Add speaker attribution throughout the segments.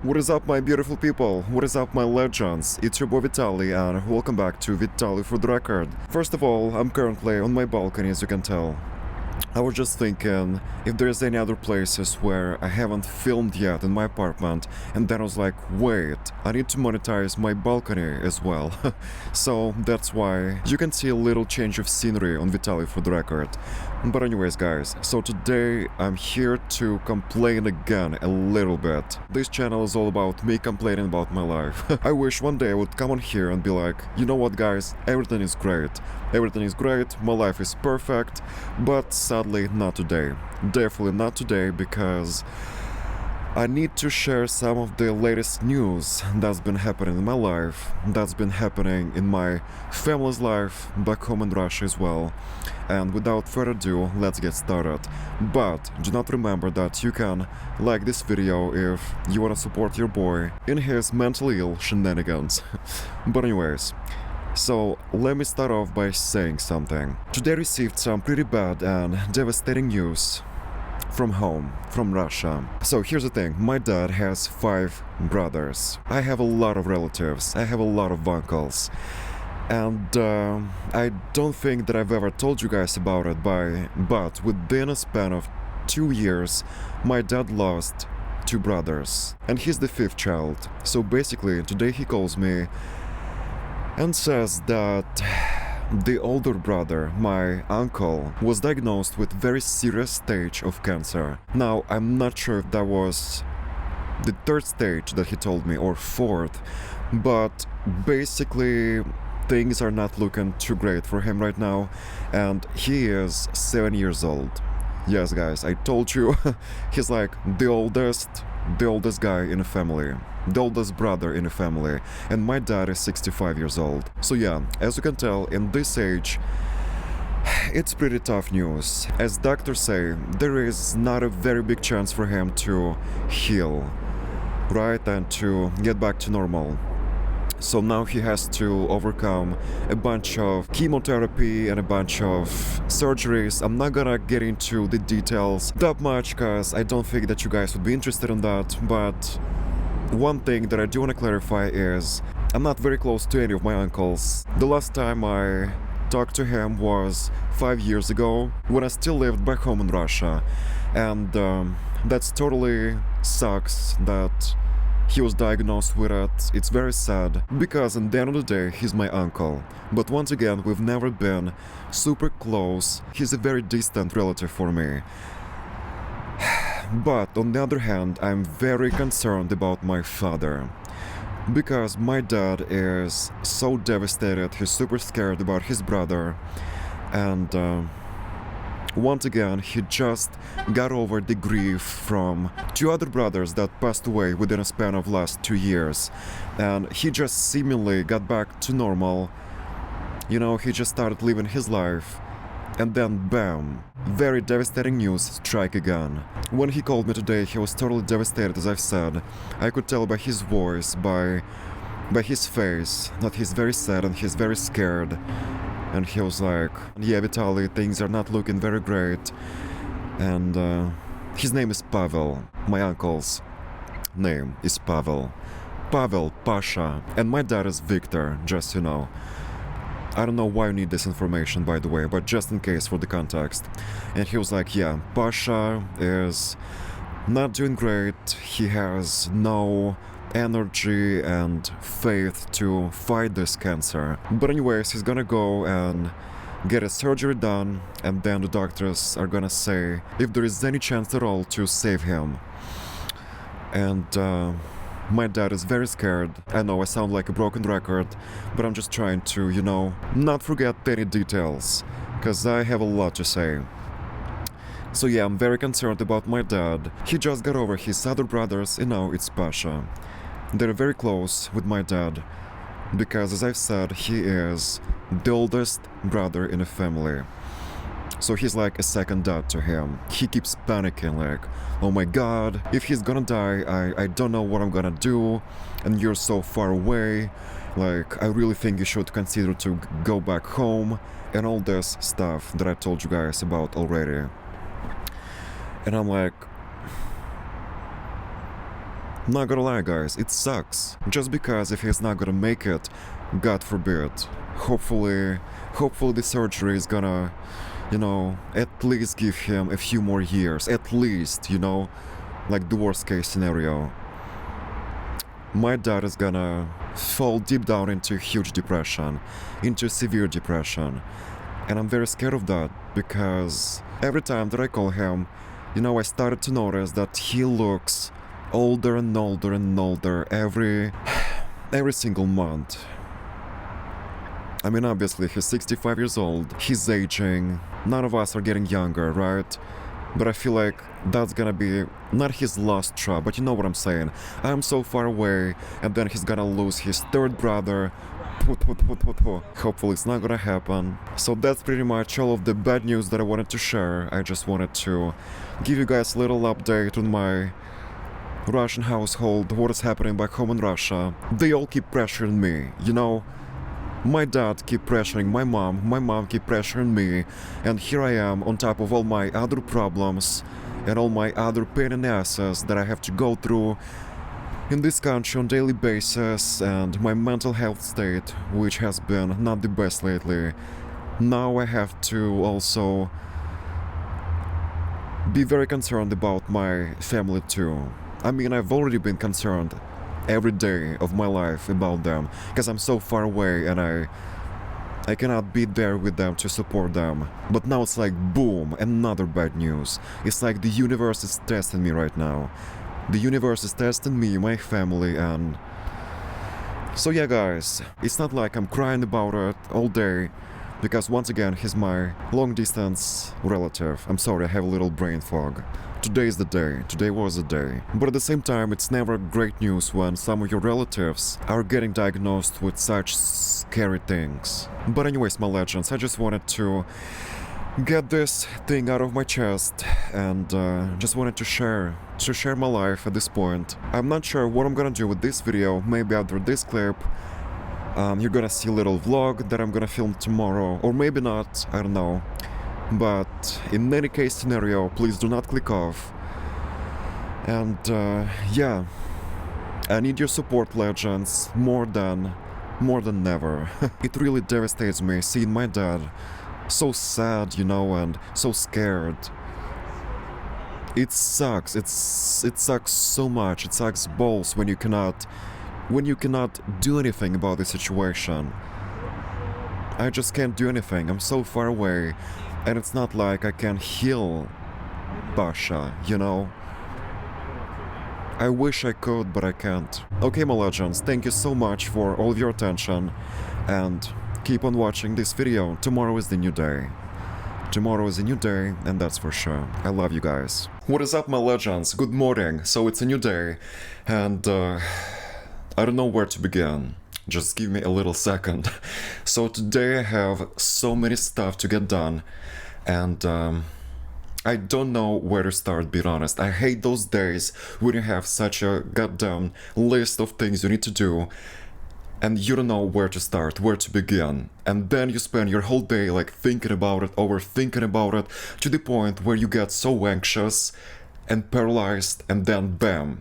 Speaker 1: What is up, my beautiful people? What is up, my legends? It's your boy Vitaly, and welcome back to Vitaly for the record. First of all, I'm currently on my balcony, as you can tell. I was just thinking if there's any other places where I haven't filmed yet in my apartment, and then I was like, wait, I need to monetize my balcony as well. So that's why you can see a little change of scenery on Vitaly for the record. But anyways, guys, so today I'm here to complain again a little bit. This channel is all about me complaining about my life. I wish one day I would come on here and be like, you know what, guys, everything is great. Everything is great, my life is perfect, but sadly not today. Definitely not today, because I need to share some of the latest news that's been happening in my life, that's been happening in my family's life, back home in Russia as well. And without further ado, let's get started. But do not remember that you can like this video if you want to support your boy in his mentally ill shenanigans. But anyways, so let me start off by saying something. Today I received some pretty bad and devastating news from home, from Russia. So here's the thing, my dad has 5 brothers. I have a lot of relatives, I have a lot of uncles. And I don't think that I've ever told you guys about it, but within a span of 2 years, my dad lost 2 brothers. And he's the 5th child. So basically, today he calls me and says that the older brother, my uncle, was diagnosed with very serious stage of cancer. Now, I'm not sure if that was the 3rd stage that he told me or 4th, but basically things are not looking too great for him right now, and he is 7 years old. Yes, guys, I told you, he's like the oldest guy in the family. The oldest brother in the family, and my dad is 65 years old. So yeah, as you can tell, in this age, it's pretty tough news. As doctors say, there is not a very big chance for him to heal, right, and to get back to normal. So now he has to overcome a bunch of chemotherapy and a bunch of surgeries. I'm not gonna get into the details that much, because I don't think that you guys would be interested in that, but one thing that I do want to clarify is I'm not very close to any of my uncles. The last time I talked to him was 5 years ago, when I still lived back home in Russia. And that's totally sucks that he was diagnosed with it. It's very sad, because at the end of the day, he's my uncle. But once again, we've never been super close. He's a very distant relative for me. But on the other hand, I'm very concerned about my father, because my dad is so devastated, he's super scared about his brother, and once again, he just got over the grief from 2 other brothers that passed away within a span of last 2 years, and he just seemingly got back to normal. You know, he just started living his life. And then bam, very devastating news strike again. When he called me today, he was totally devastated, as I've said. I could tell by his voice, by his face, that he's very sad and he's very scared. And he was like, yeah, Vitaly, things are not looking very great. And his name is Pavel. My uncle's name is Pavel. Pavel, Pasha. And my dad is Victor, just you know. I don't know why you need this information, by the way, but just in case for the context. And he was like, yeah, Pasha is not doing great, he has no energy and faith to fight this cancer. But anyways, he's gonna go and get a surgery done, and then the doctors are gonna say if there is any chance at all to save him. And my dad is very scared. I know I sound like a broken record, but I'm just trying to, you know, not forget any details, because I have a lot to say. So yeah, I'm very concerned about my dad. He just got over his other brothers, and now it's Pasha. They're very close with my dad, because as I've said, he is the oldest brother in the family. So he's like a second dad to him. He keeps panicking like, oh my god, if he's gonna die, I don't know what I'm gonna do, and you're so far away, like I really think you should consider to go back home, and all this stuff that I told you guys about already. And I'm like, Not gonna lie, guys, it sucks. Just because if he's not gonna make it, God forbid, hopefully the surgery is gonna, at least give him a few more years, at least, like the worst case scenario. My dad is gonna fall deep down into huge depression, into severe depression. And I'm very scared of that because every time that I call him, I started to notice that he looks older and older and older every single month. I mean, obviously, he's 65 years old, he's aging, none of us are getting younger, right? But I feel like that's gonna be not his last straw, but you know what I'm saying. I'm so far away, and then he's gonna lose his third brother. Hopefully it's not gonna happen. So that's pretty much all of the bad news that I wanted to share. I just wanted to give you guys a little update on my Russian household, what is happening back home in Russia. They all keep pressuring me, My dad keep pressuring my mom keep pressuring me, and here I am on top of all my other problems and all my other pain in the asses that I have to go through in this country on daily basis, and my mental health state, which has been not the best lately. Now I have to also be very concerned about my family too. I mean, I've already been concerned every day of my life about them, because I'm so far away and I cannot be there with them to support them. But now it's like boom, another bad news. It's like the universe is testing me right now. The universe is testing me, my family, and so yeah, guys, it's not like I'm crying about it all day, because once again, he's my long distance relative. I'm sorry, I have a little brain fog. Today is the day, today was the day. But at the same time, it's never great news when some of your relatives are getting diagnosed with such scary things. But anyways, my legends, I just wanted to get this thing out of my chest and just wanted to share my life at this point. I'm not sure what I'm gonna do with this video. Maybe after this clip, you're gonna see a little vlog that I'm gonna film tomorrow, or maybe not, I don't know. But in any case scenario, please do not click off. And yeah, I need your support, legends, more than ever. It really devastates me seeing my dad so sad, and so scared. It sucks. It sucks so much. It sucks balls when you cannot do anything about the situation. I just can't do anything. I'm so far away. And it's not like I can heal Pasha, I wish I could, but I can't. Okay, my legends, thank you so much for all of your attention, and keep on watching this video. Tomorrow is the new day. Tomorrow is a new day, and that's for sure. I love you guys. What is up, my legends? Good morning. So it's a new day, and I don't know where to begin. Just give me a little second. So today I have so many stuff to get done, and I don't know where to start, be honest. I hate those days when you have such a goddamn list of things you need to do, and you don't know where to start, where to begin. And then you spend your whole day like thinking about it, overthinking about it, to the point where you get so anxious and paralyzed, and then bam,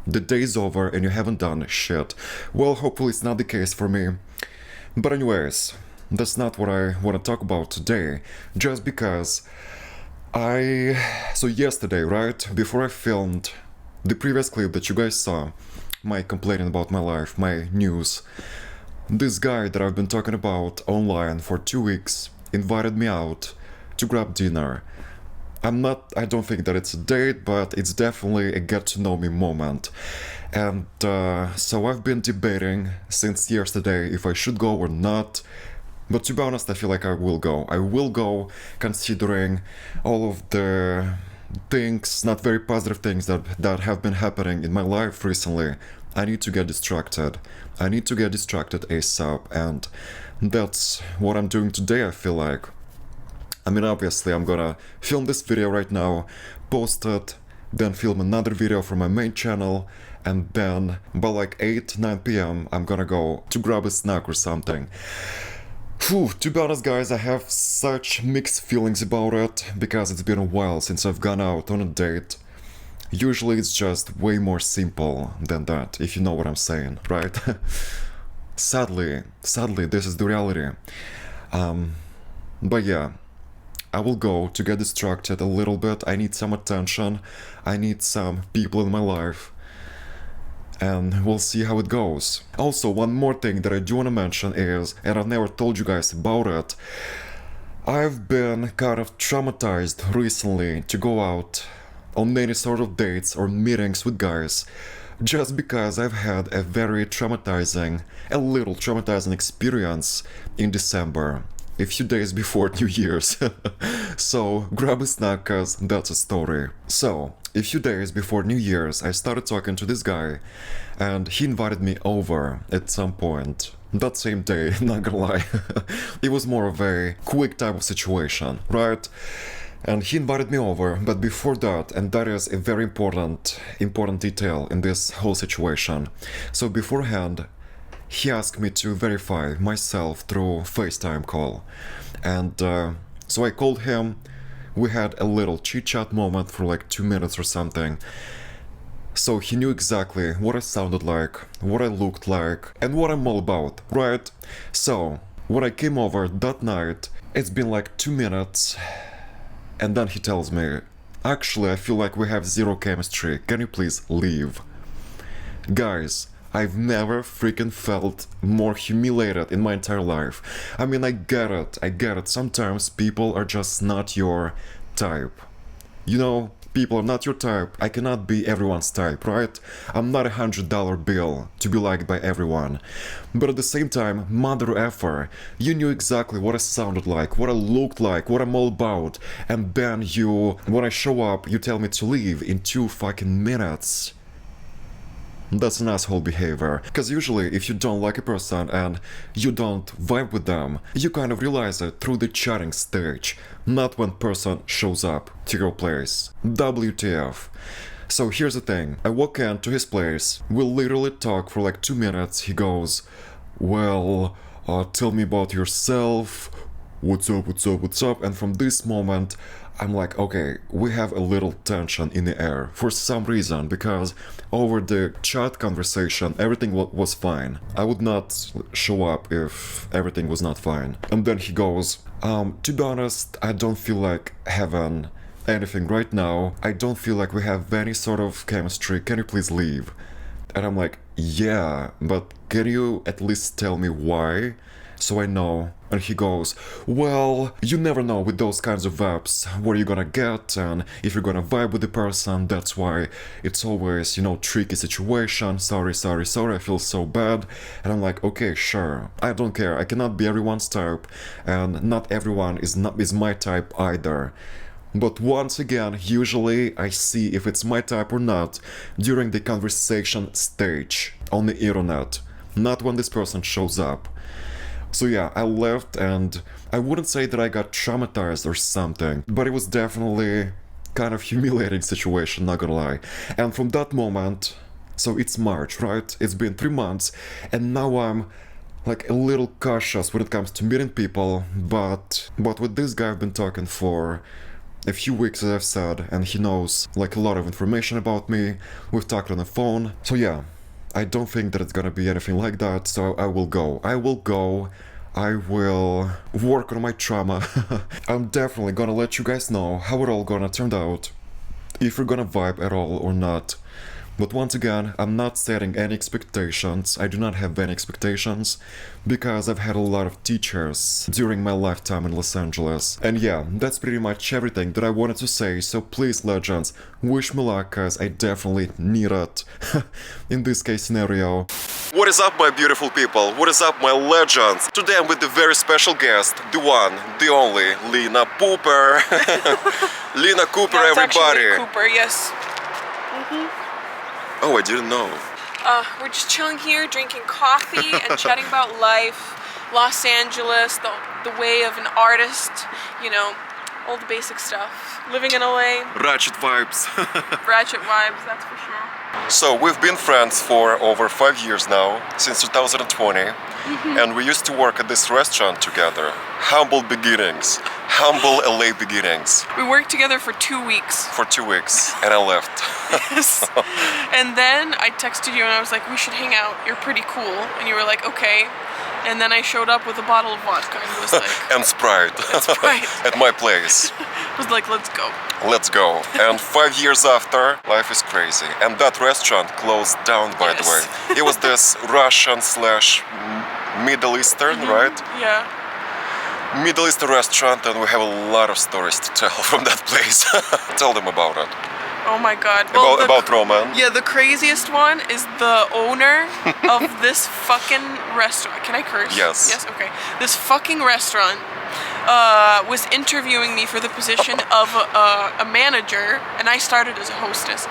Speaker 1: the day's over and you haven't done shit. Well, hopefully it's not the case for me. But anyways, that's not what I want to talk about today. Just because so yesterday, right, before I filmed the previous clip that you guys saw, my complaining about my life, my news, this guy that I've been talking about online for 2 weeks invited me out to grab dinner. I don't think that it's a date, but it's definitely a get to know me moment. And so I've been debating since yesterday if I should go or not. But to be honest, I feel like I will go. I will go, considering all of the things, not very positive things that have been happening in my life recently. I need to get distracted. I need to get distracted ASAP, and that's what I'm doing today, I feel like. I mean, obviously, I'm gonna film this video right now, post it, then film another video from my main channel, and then by like 8-9 p.m. I'm gonna go to grab a snack or something. Phew, to be honest, guys, I have such mixed feelings about it, because it's been a while since I've gone out on a date. Usually it's just way more simple than that, if you know what I'm saying, right? Sadly, this is the reality. But yeah, I will go to get distracted a little bit. I need some attention. I need some people in my life. And we'll see how it goes. Also, one more thing that I do want to mention is, and I've never told you guys about it, I've been kind of traumatized recently to go out on any sort of dates or meetings with guys, just because I've had a little traumatizing experience in December, a few days before New Year's. So grab a snack, cause that's a story. So, a few days before New Year's, I started talking to this guy, and he invited me over at some point. That same day, not gonna lie. It was more of a quick type of situation, right? And he invited me over, but before that, and that is a very important detail in this whole situation. So beforehand, he asked me to verify myself through FaceTime call. And so I called him. We had a little chit-chat moment for like 2 minutes or something. So he knew exactly what I sounded like, what I looked like, and what I'm all about, right? So, when I came over that night, it's been like 2 minutes, and then he tells me, actually, I feel like we have zero chemistry, can you please leave? Guys, I've never freaking felt more humiliated in my entire life. I mean, I get it, sometimes people are just not your type. You know, people are not your type. I cannot be everyone's type, right? I'm not $100 bill to be liked by everyone. But at the same time, mother effer, you knew exactly what I sounded like, what I looked like, what I'm all about. And then when I show up, you tell me to leave in 2 fucking minutes. That's an asshole behavior, because usually if you don't like a person and you don't vibe with them, you kind of realize it through the chatting stage, not when person shows up to your place. WTF. So here's the thing, I walk into his place, we literally talk for like 2 minutes, he goes, well, tell me about yourself, what's up, and from this moment, I'm like, okay, we have a little tension in the air for some reason, because over the chat conversation, everything was fine. I would not show up if everything was not fine. And then he goes, to be honest, I don't feel like having anything right now. I don't feel like we have any sort of chemistry. Can you please leave? And I'm like, yeah, but can you at least tell me why? So I know. And he goes, well, you never know with those kinds of apps what you're gonna get, and if you're gonna vibe with the person, that's why it's always, tricky situation. Sorry, I feel so bad. And I'm like, okay, sure, I don't care, I cannot be everyone's type, and not everyone is my type either. But once again, usually I see if it's my type or not during the conversation stage on the internet, not when this person shows up. So yeah, I left, and I wouldn't say that I got traumatized or something, but it was definitely kind of humiliating situation, not gonna lie. And from that moment, so it's March, right? It's been 3 months, and now I'm like a little cautious when it comes to meeting people, but with this guy I've been talking for a few weeks, as I've said, and he knows like a lot of information about me. We've talked on the phone, so yeah. I don't think that it's gonna be anything like that, so I will go. I will work on my trauma. I'm definitely gonna let you guys know how it all gonna turn out, if we're gonna vibe at all or not. But once again, I'm not setting any expectations. I do not have any expectations, because I've had a lot of teachers during my lifetime in Los Angeles. And yeah, that's pretty much everything that I wanted to say, so please, legends, wish me luck, cause I definitely need it in this case scenario. What is up, my beautiful people? What is up, my legends? Today I'm with the very special guest, the one, the only, Lena Pooper. Lena Cooper,
Speaker 2: no, it's
Speaker 1: everybody.
Speaker 2: Actually Cooper, yes.
Speaker 1: Oh, I didn't know.
Speaker 2: We're just chilling here, drinking coffee and chatting about life, Los Angeles, the way of an artist, all the basic stuff. Living in LA.
Speaker 1: Ratchet vibes.
Speaker 2: Ratchet vibes, that's for sure.
Speaker 1: So we've been friends for over 5 years now, since 2020. and we used to work at this restaurant together. Humble beginnings. Humble LA beginnings.
Speaker 2: We worked together for 2 weeks.
Speaker 1: For 2 weeks, and I left.
Speaker 2: Yes. And then I texted you and I was like, we should hang out. You're pretty cool. And you were like, okay. And then I showed up with a bottle of vodka and was like...
Speaker 1: and Sprite.
Speaker 2: Sprite.
Speaker 1: At my place.
Speaker 2: Was like, let's go.
Speaker 1: Let's go. And 5 years after, life is crazy. And that restaurant closed down, by the way. It was this Russian / Middle Eastern, right?
Speaker 2: Yeah.
Speaker 1: Middle Eastern restaurant, and we have a lot of stories to tell from that place. Tell them about it.
Speaker 2: Oh my god. Well,
Speaker 1: about Roman.
Speaker 2: Yeah, the craziest one is the owner of this fucking restaurant. Can I curse?
Speaker 1: Yes.
Speaker 2: Yes, okay. This fucking restaurant was interviewing me for the position of a manager, and I started as a hostess.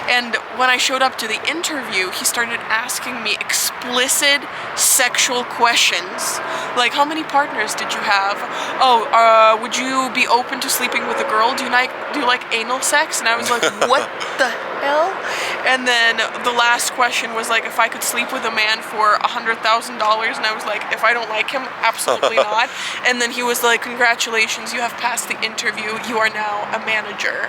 Speaker 2: And when I showed up to the interview, he started asking me explicit sexual questions. Like, how many partners did you have? Oh, would you be open to sleeping with a girl? Do you like anal sex? And I was like, what the hell? And then the last question was like, if I could sleep with a man for $100,000, and I was like, if I don't like him, absolutely not. And then he was like, congratulations, you have passed the interview. You are now a manager.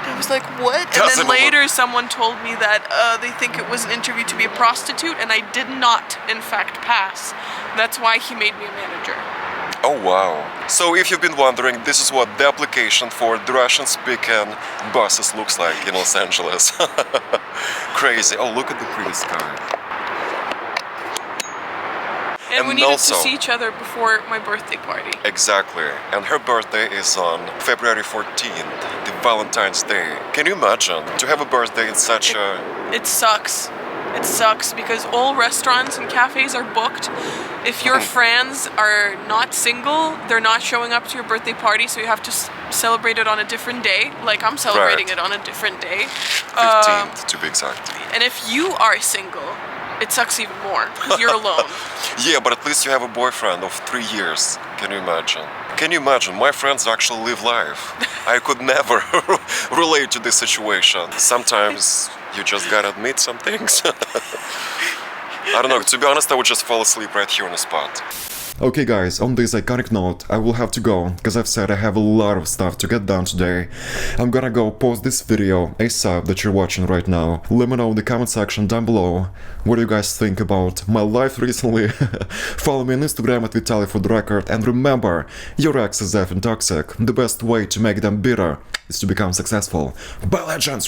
Speaker 2: I was like, what? And then later someone told me that they think it was an interview to be a prostitute, and I did not, in fact, pass. That's why he made me a manager.
Speaker 1: Oh wow. So if you've been wondering, this is what the application for the Russian-speaking buses looks like in Los Angeles. Crazy. Oh, look at the pretty sky.
Speaker 2: And we needed to see each other before my birthday party.
Speaker 1: Exactly. And her birthday is on February 14th, the Valentine's Day. Can you imagine to have a birthday in such a...
Speaker 2: It sucks. It sucks because all restaurants and cafes are booked. If your friends are not single, they're not showing up to your birthday party, so you have to celebrate it on a different day. Like, I'm celebrating it on a different day.
Speaker 1: 15th, to be exact.
Speaker 2: And if you are single, it sucks even more because you're alone.
Speaker 1: Yeah, but at least you have a boyfriend of 3 years. Can you imagine? Can you imagine? My friends actually live life. I could never relate to this situation. Sometimes you just gotta admit some things. I don't know, to be honest, I would just fall asleep right here on the spot. Okay guys, on this iconic note, I will have to go, because I've said I have a lot of stuff to get done today. I'm gonna go post this video ASAP that you're watching right now. Let me know in the comment section down below what do you guys think about my life recently. Follow me on Instagram at vitaly for the record, and remember, your ex is effing toxic. The best way to make them bitter is to become successful. Bye legends!